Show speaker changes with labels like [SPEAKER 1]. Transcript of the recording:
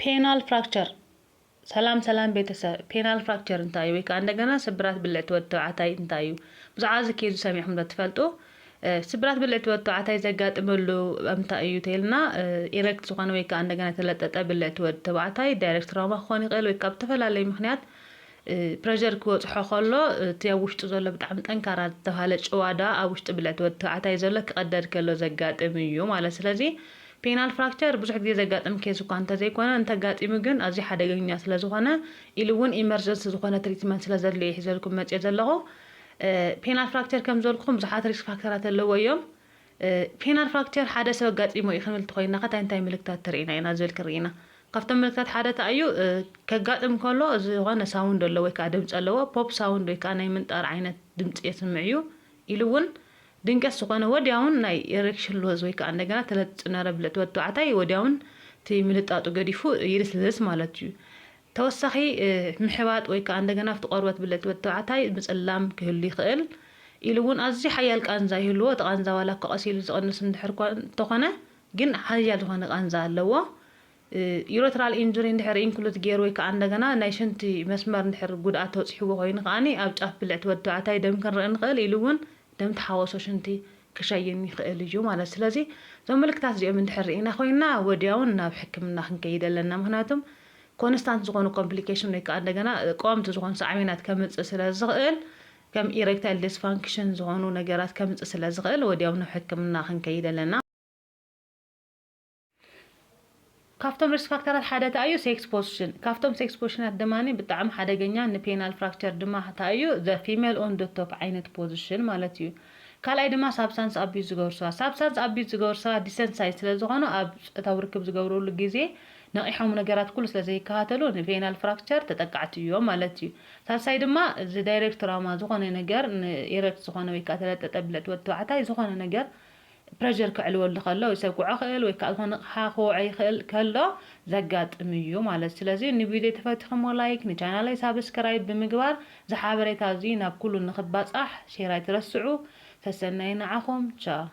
[SPEAKER 1] ፔናል ፍራክቸር ሰላም ቤተሰብ ፔናል ፍራክቸር እንታይ ወይ ከአንደገና ስብራት ብልዕቲ ወዲ ተባዕታይ እንታይ እዩ ብዙሓት ኬዝ ሰሚዕኩም ዶ ትፈልጡ ስብራት ብልዕቲ ወዲ ተባዕታይ ዘጋጥመሉ እንታይ እዩ ተይልና ኢሬክት ዝኾነ ወይ ከአንደገና ተለጠጠ ብልዕቲ ወዲ ተባዕታይ ዳይሬክት ትራውማ ክኾን ይኽእል ወይ ካብ ተፈላለዩ ምክንያት ፕሬሸር ክወፅሖ ከሎ እቲ ኣብ ውሽጡ ዘሎ ብጣዕሚ ጠንካራ ዝተባሃለ ጭዋዳ ኣብ ውሽጢ ብልዕቲ ወዲ ተባዕታይ ዘሎ ክቀደድ ከሎ ዘጋጥም እዩ ማለት ስለዚ ፔናል ፍራክቸር ብዙሕ ግዜ ዘጋጥም ኬዝ እኳ እንተዘይኮነ እንተጋጢሙ ግን ኣዝዩ ሓደገኛ ስለዝኾነ ኢሉ እውን ኢመርጀንሲ ዝኾነ ትሪትመንት ስለዘድልዮ ሒዘልኩም መፅየ ዘለኹ ፔናል ፍራክቸር ከም ዘልኩም ብዙሓት ሪስክ ፋክተራት ኣለዎ እዮም ፔናል ፍራክቸር ሓደ ሰብ ኣጋጢሞ እዩ ክንብል ትኮይና እንታይ ምልክታት ትርኢና ኢና ዝብል ክርኢና ካብቶም ምልክታት ሓደ እንታይ እዩ ከጋጥም ከሎ ዝኾነ ሳውንድ ኣለዎ ወይ ከዓ ድምፂ ኣለዎ ፖፕ ሳውንድ ወይ ከዓ ናይ ምንጣር ዓይነት ድምፂ የስምዕ እዩ ኢሉ እውን ድንገት ዝኾነ ወዲያውን ናይ ኤሬክሽን ሎዝ ወይ ከዓ እንደገና ተለጥነረ ብልዕቲ ወዲ ተባዕታይ ወዲያውን እቲ ምልጣጡ ገዲፉ ይልስልስ ማለት እዩ ተወሳኺ ምሕባጥ ወይ ከዓ እንደገና ኣብቲ ቆርበት ብልዕቲ ወዲ ተባዕታይ ምፅላም ክህሉ ይኽእል ኢሉ እውን ኣዝዩ ሓያል ቃንዛ ይህልዎ እቲ ቃንዛ ዋላ ከቐሲሉ ዝቐንስ እንድሕር እንተኾነ ግን ሓያል ዝኾነ ቃንዛ ኣለዎ ዩሮትራል ኢንጁሪ እንድሕር ኢንክሉድ ገይሩ ወይ ከዓ እንደገና ናይ ሽንቲ መስመር እንድሕር ጉድኣት ተበፂሕዎ ኮይኑ ከዓኒ ኣብ ጫፍ ብልዕቲ ወዲ ተባዕታይ ደም ክንርኢ ንኽእል ኢሉ እውን ደም ተሓወሶ ሽንቲ ክሸይን ይኽእል እዩ ማለት ስለዚ እዞም ምልክታት እዚኦም እንድሕር ርኢና ኮይና ወዲያውን ናብ ሕክምና ክንከይድ ኣለና ምክንያቱም ኮንስታንት ዝኾኑ ኮምፕሊኬሽን ወይ ከዓ እንደገና ቀዋምቲ ዝኾኑ ሳዕቤናት ከምፅእ ስለዝኽእል ከም ኢሬክታይል ዲስፋንክሽን ዝኾኑ ነገራት ከምፅእ ስለዝኽእል ወዲያው ናብ ሕክምና ክንከይድ ኣለና ካብቶም ሪስክ ፋክተራት ሓደ እንታይ እዩ ሴክስ ፖዚሽን ካብቶም ሴክስ ፖዚሽናት ድማኒ ብጣዕሚ ሓደገኛ ንፔናል ፍራክቸር ድማ እንታይ እዩ ዘ ፊሜል ኦን ደ ቶፕ ዓይነት ፖዚሽን ማለት እዩ ካልኣይ ድማ ሳብስታንስ ኣቢዩዝ ዝገብሩ ሰባት ሳብስታንስ ኣቢዩዝ ዝገብሩ ሰባት ዲሰንሳይዝ ስለዝኾኑ ኣብ ፀታዊ ርክብ ዝገብርሉ ግዜ ነቂሖም ነገራት ኩሉ ስለዘይከታተሉ ንፔናል ፍራክቸር ተጠቃዕቲ እዮም ማለት እዩ ሳልሳይ ድማ እዚ ዳይሬክት ትራውማ ዝኾነ ነገር ንኢሬክት ዝኾነ ወይ ከዓ ተለጠጠ ብልዕቲ ወዲ ተባዕታይ ዝኾነ ነገር ፕሬሸር ክዕልወሉ ከሎ ወይ ሰብ ክውዖ ክእል ወይ ከዓ ዝኾነ ኣቕሓ ክውዖ ይኽእል ከሎ ዘጋጥም እዩ ማለት ስለዚ ንቪድዮ ተፈቲኹሞ ላይክ ንቻናለይ ሳብስክራይብ ብምግባር ዝሓበሬታ እዚ ናብ ኩሉ ንኽባፃሕ ሼር ኣይትረስዑ ተሰናይ ንዓኹም ቻው